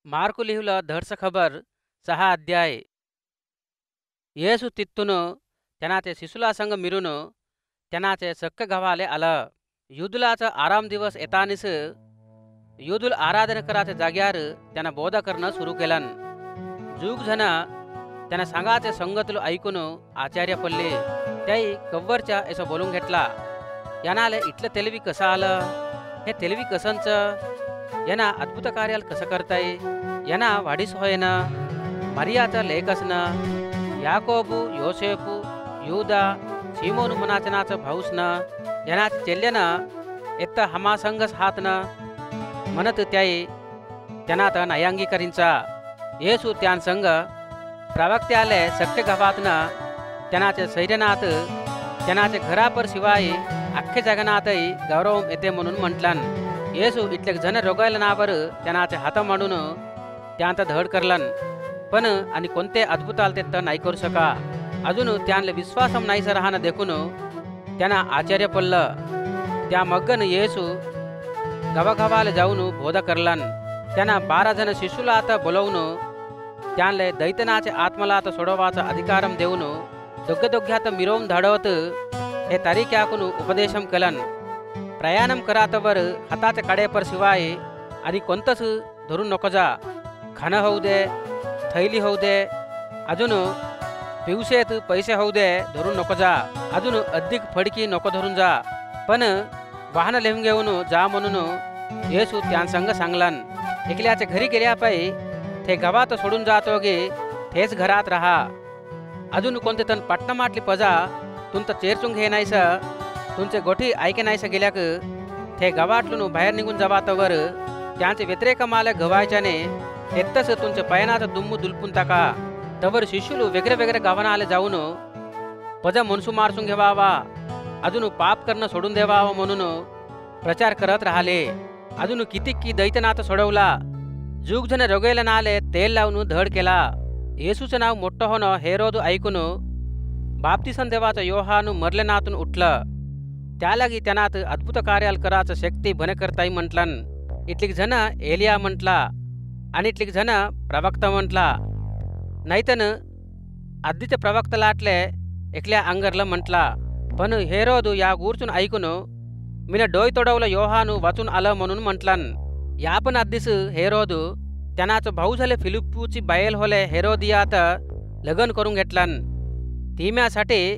मार्कु लिहिलं धडस खबर 6 अध्याय. येसू तिथून त्यानाचे शिशुला संग मिरून त्यानाचे सक्क गव्हाले आलं. युदुलाचा आराम दिवस येतानीस युदुल आराधना कराचे जाग्यार त्यांना बोध करणं सुरू केलं. जूग जण त्यांना सांगाचे संगतलो ऐकून आचार्य पडले. त्याई कव्वरच्या असं बोलून घेतला, यानाले इथलं तेलवी कसं आलं, हे तेलवी कसंच, यांना अद्भुत कार्याला कसं करताय, यांना वाढीस होयना, मरियाचं लेखसनं, याकोबू, योसेफू, युदा, सिमोन मनाचनाचं भाऊसनं, यांना चेल्ल्यानं एक हमासंगस हातनं म्हणत त्याई त्यांना तर नयांगीकरींचा. येसू त्यांसंग प्रवक्त्याले सत्य गवातनं त्यांनाचे सैर्यनाथ त्यांनाचे घरापर शिवाय अख्खे जगनातही गौरव येते म्हणून म्हटलन. येसू इथले जन रोगायला नावर त्यांनाचे हात मांडून त्यांत धड करलन. पण आणि कोणते अद्भुताल ते तर नाही करू शका. अजून त्यांना विश्वासम नाहीस राहणं देखून त्यांना आश्चर्य पडलं. त्या मग्गन येसू गवागवाला जाऊन बोध करलन. त्यांना 12 जण शिशुला आता बोलवून त्यांना दैतनाचे आत्मलात सोडवाचा अधिकारम देऊन दोघ्यात मिरवून धाडवत हे तरीक्याकून उपदेशम केलन. प्रयाणम करातवर हाताच्या कडेपर शिवाय आणि कोणतंच धरून नको जा. खाणं होऊ दे, थैली होऊ दे, अजून पिवशेत पैसे होऊ दे धरून नको जा. अजून अधिक फडकी नको धरून जा, पण वाहन लिहून घेऊन जा म्हणून येसू त्यांसंग सांगलन. एकल्याच्या घरी गेल्यापायी ते गावात सोडून जातो गे तेच घरात राहा. अजून कोणते तन पट्टमाटली पजा तुमचं चेरचून घे नाहीस, तुमचे गोठी ऐके नाहीस गेल्याक ते गावातून बाहेर निघून जावातवर त्यांचे व्यतिरेक माल गवायच्याने तेत्तच तुमचे पयनाचं दुम्मू दुलपून टाका. तवर शिशुलू वेगळे वेगळे गावाना आले जाऊन पजा मनसू मारसून घेवावा, अजून पाप करणं सोडून देवावं म्हणून प्रचार करत राहिले. अजून किती दैत्यनाथ सोडवला. जुगजण रोगेला नाले तेल लावून धड केला. येसूचं नाव मोठं होणं हेरोद ऐकून बाप्तिसन देवाचं योहान मरलेनातून उठलं. त्यालागी त्यांनात अद्भुत कार्याल करायचं शक्ती बने करताई म्हटलन. इतलीक जण एलिया म्हटला आणि इतलीक जण प्रवक्ता म्हटला. नाहीतन आधीचे प्रवक्ता लाटले एकल्या अंगरला म्हटला. पण हेरोद या गुरचून ऐकून मीनं डोय तोडवलं योहानू वाचून आलं म्हणून म्हटलन. या पण आधीच हेरोद त्यांनाच भाऊ झाले फिलिप्पूची बायल होले हेरोदियात लग्न करून घेतलन. तिम्यासाठी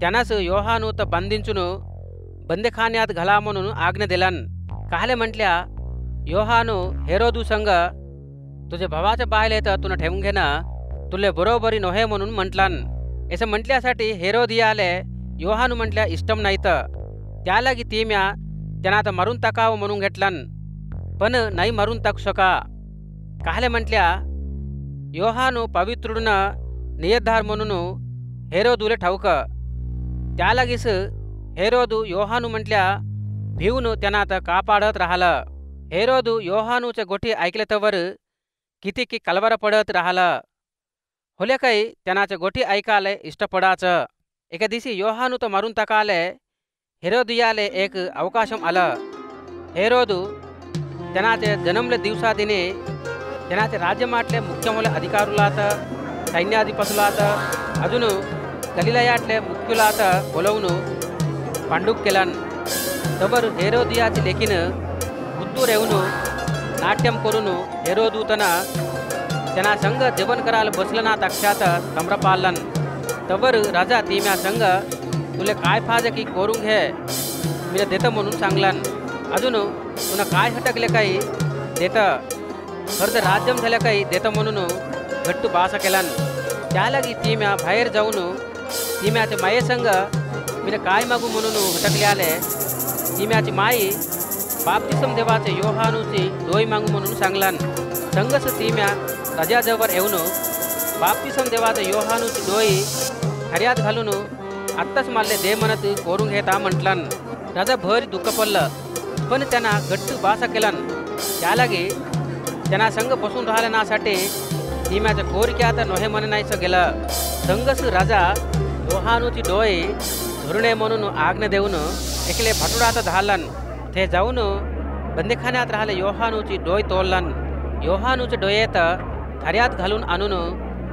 त्यांनाच योहानू तर बंदिंचून बंदेखान्यात घाला म्हणून आज्ञा दिलन. काहले म्हटल्या, योहानू हेरोदू संग तुझे भावाच्या बायल येतं तुला ठेवून घेणं तुले बरोबरी नव्हे म्हणून म्हटलन. असं म्हटल्यासाठी हेरोदियाले योहानू म्हटल्या इष्टम नाहीत. त्यालागी तिम्या त्यांना आता मारून टाकावं म्हणून घेतलन, पण नाही मारून टाकू शका. काहले म्हटल्या, योहानू पवित्रुडून नियतधार म्हणून हेरोदूले ठाऊक. त्यालागीस हेरोदू योहानू म्हटल्या भिवून त्यांना आता कापाडत राहिलं. हेरोदू योहानूच्या गोठी ऐकले तवर किती कलवर पडत राहिलं. होले काही त्यांनाच्या गोठी ऐकाले इष्ट पडाचं. एका दिवशी योहानू तर मारून टाकाले हेरोदियाले एक अवकाशम आलं. हेरोदू त्यांनाचे जन्मले दिवसादिने त्यांनाचे राज्य माटले मुख्य मोले अधिकारुलात, सैन्याधिपसुलात, अजून गलिलायातले मुख्युलात बोलवून पांडूप केलन. तवर हेरोदियाची लेकीन बुद्धूर येऊन नाट्यम करून हेरोदूतना त्यांना संग जेवण करायला बसलना तक्षात कमरपालन. तवर राजा तिम्या संग तुले काय फाज की करून घे मी देतं म्हणून सांगलन. अजून तुला काय हटकले काही देतं, खरं राज्यम झाल्या काही देतं म्हणून घट्टू बासा केलन. त्यालागी तिम्या बाहेर जाऊन तिम्याच्या मायेसंग मी काय मागू म्हणून हटकले आले. तिम्याची माई बाप्तिसम देवाचे योहानूची डोई मागू म्हणून सांगलन. संगस तिम्या राजाजवळ येऊन बाप्तिसम देवाचे योहानूची डोई हर्यात घालून आत्ताच मारले दे म्हणत करून घेता म्हटलन. राजा भरी दुःख पडलं, पण त्यांना गट्टू बासा केलन. त्यालागी त्यांना संग बसून राहिल्यासाठी तिम्याच्या कोरिक्यात नोहे म्हणे नाहीच गेलं. संगस राजा योहानूची डोई धरुणे म्हणून आज्ञा देऊन एकले भटुडात धालन. ते जाऊन बंदीखान्यात राहिले योहानूची डोई तोडलन. योहानूचे डोळेत थर्यात घालून आणून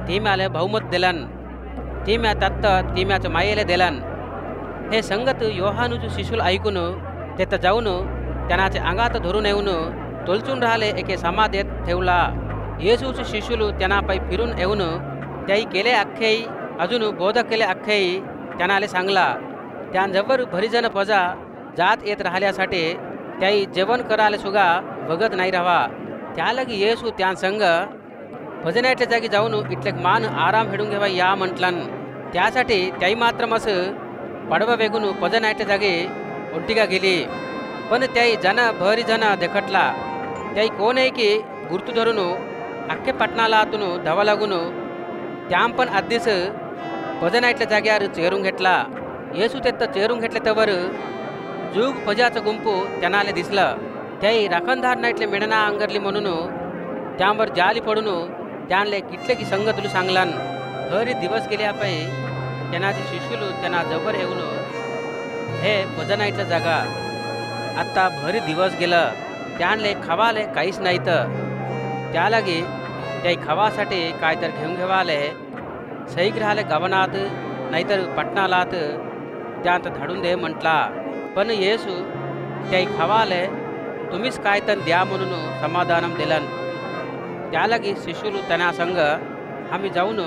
तिम्याले बहुमत दिलन. तिम्या तत्त तिम्याच्या मायेले दिलन. हे संगत योहानूचे शिशुल ऐकून तेथ जाऊन त्यांनाचे अंगात धरून येऊन तोलचून राहिले एके समाधीत ठेवला. येसूचे शिशुल त्यांनापाई फिरून येऊन त्याई केले अख्खेई अजून बोध केले अख्खेई त्यांनाले सांगला. त्यांजवर भरीजन पजा जात येत राहिल्यासाठी त्याई जेवण करायला सुगा बघत नाही राहावा. त्यालगी येसू त्यांसंग भजनाच्या जागी जाऊन इटलेक मान आराम हेडून घेवा या म्हटलन. त्यासाठी त्याई मात्र मस पडवा वेगून भजनाच्या जागी ओंटिगा गेली. पण त्याई जन भरी जन देखटला. त्याई कोण की गुर्तू धरून अख्खे पटणालातून धावा लागून त्यां पण आधीच भजनाच्या जाग्यावर चेरून घेतला. येसू तेत्त चेरून घेतले तवर जूग पजाचं गुंपू त्यांनाले दिसलं. त्याई राखणदार नाईटले मेणना अंगरली म्हणून त्यांवर जाली पडून त्यांले किटले की संगतलू सांगलन. हरी दिवस गेल्यापाई त्यांनाचे शिशुलू त्यांना जवळ येऊन हे भजनाईटलं जागा आत्ता भरी दिवस गेलं. त्यांले खावाले काहीच नाही तर त्यालागी त्याई खावासाठी काय तर घेऊन घेवाले सैक राहिले गवनात नाहीतर पटणालात त्यांत धाडून दे म्हटला. पण येसू त्याई खावाले तुम्हीच काय तर द्या म्हणून समाधानम दिलन. त्यालागी शिशुलू त्यांना संग आम्ही जाऊन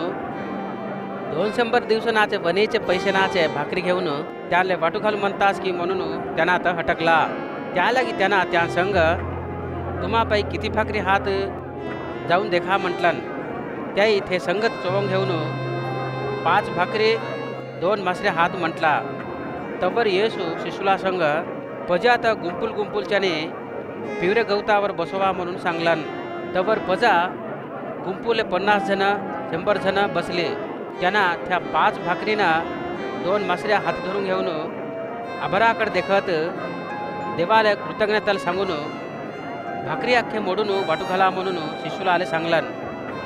200 दिवसाचे बनेचे पैसे नाचे भाकरी घेऊन त्याले वाटू घालू म्हणतास की म्हणून त्यांना तर हटकला. त्यालागी त्यांना त्या संग तुम्हापाई किती भाकरी हात जाऊन देखा म्हटलन. त्याई ते संगत चोवून घेऊन 5 भाकरी 2 मासरे हात म्हटला. तवर येसू शिशुला संग पजात गुंपुल गुंपुलच्याने पिवरे गवतावर बसवा म्हणून सांगलन. तवर पजा गुंपुले 50 जण 100 जण बसले. त्यांना त्या 5 भाकरीना 2 मासऱ्या हात धरून घेऊन आभाराकडे देखत देवाला कृतज्ञताला सांगून भाकरी अख्खे मोडून वाटू घाला म्हणून शिशुला आले सांगलन.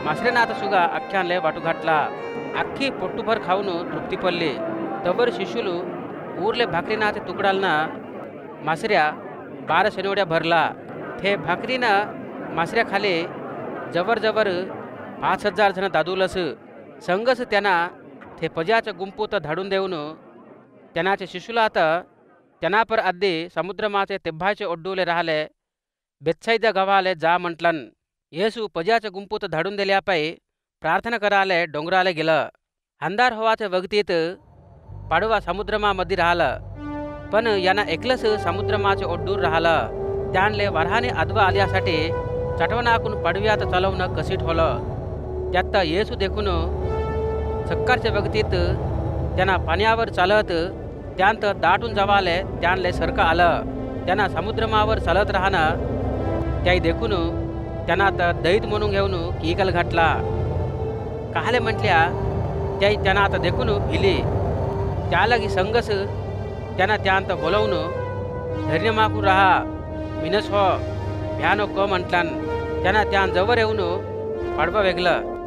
मासऱ्यानं आता सुगा अख्ख्यानले वाटू घातला. अख्खी पोट्टूभर खाऊन तृप्ती पडली. तवर शिशुलू उरले भाकरीनाचे तुकडालना मासऱ्या 12 शनिवड्या भरला. ते भाकरीनं मासऱ्या खाले जवर जवर 5000 जण दादूलस. संगस त्यांना ते पजाच्या गुंपूत धाडून देऊन त्यांनाचे शिशुला आता त्यांना पर आधी समुद्रमाचे तेव्हाचे ओड्डूले राहिले बेत्सैदा गावाले जा म्हटलन. येसू पजाच्या गुंपूत धाडून दिल्यापाई प्रार्थना कराले डोंगराले गेलं. अंधार होवाच्या वगतीत पाडवा समुद्रमामध्ये राहिलं. पण यांना एकलंच समुद्रमाचे ओड्डूर राहिलं. त्यांले वरहाने आदवा आल्यासाठी चटवनाकून पडव्यात चालवणं कशी ठोलं. त्यात येसू देखून सक्कारच्या वगतीत त्यांना पाण्यावर चालत त्यांत दाटून जावाले त्यांले सरका आलं. त्यांना समुद्रमावर चालत राहणं त्याही देखून त्यांना आता दैत म्हणून घेऊन किकल घातला. काहले म्हटल्या त्याही त्यांना आता देखून भिली. त्यालागी संगस त्यांना त्यांत बोलवून धैर्य मागून राहा मिनस हो भ्यानो क म्हटलन. त्यांना त्या जवळ येऊन पाडवा वेगलं.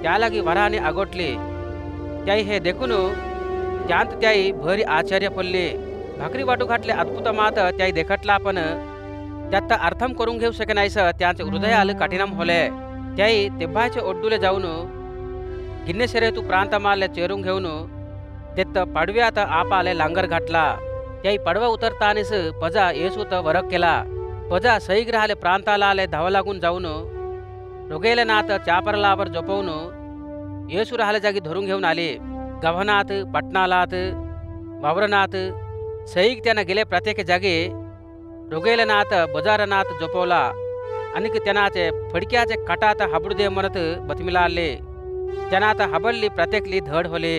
त्यालागी वराने आगोटली. त्याही हे देखून त्यांत त्याही भरी आश्चर्य पडले. भाकरी वाटू घातले अद्भुत मात त्याही देखटला. पण त्यात अर्थम करून घेऊ शके नाहीस त्यांचे हृदयाल कठिनम होले. त्याही तेव्हाचे ओड्डूले जाऊन गिन्नेशरेतू प्रांतमाले चेरून घेऊन तेत्त पाडव्यात आपाले लांगर घातला. त्याही पडवा उतरतानीस पजा येसूत वरक केला. पजा सैग राहिले प्रांताला आले धावा लागून जाऊन रोगेले नात चापरलावर झोपवून येसू राहिले जागी धरून घेऊन आले. गव्हानात पटणालात वावरनात सैग त्यांना गेले प्रत्येक जागी रोगेले नात बजारनात झोपवला. आणि त्यांनाचे फडक्याचे काटात हाबडू दे म्हणत बतमीला आले. त्यांना आता हाबडली प्रत्येकली धड होले.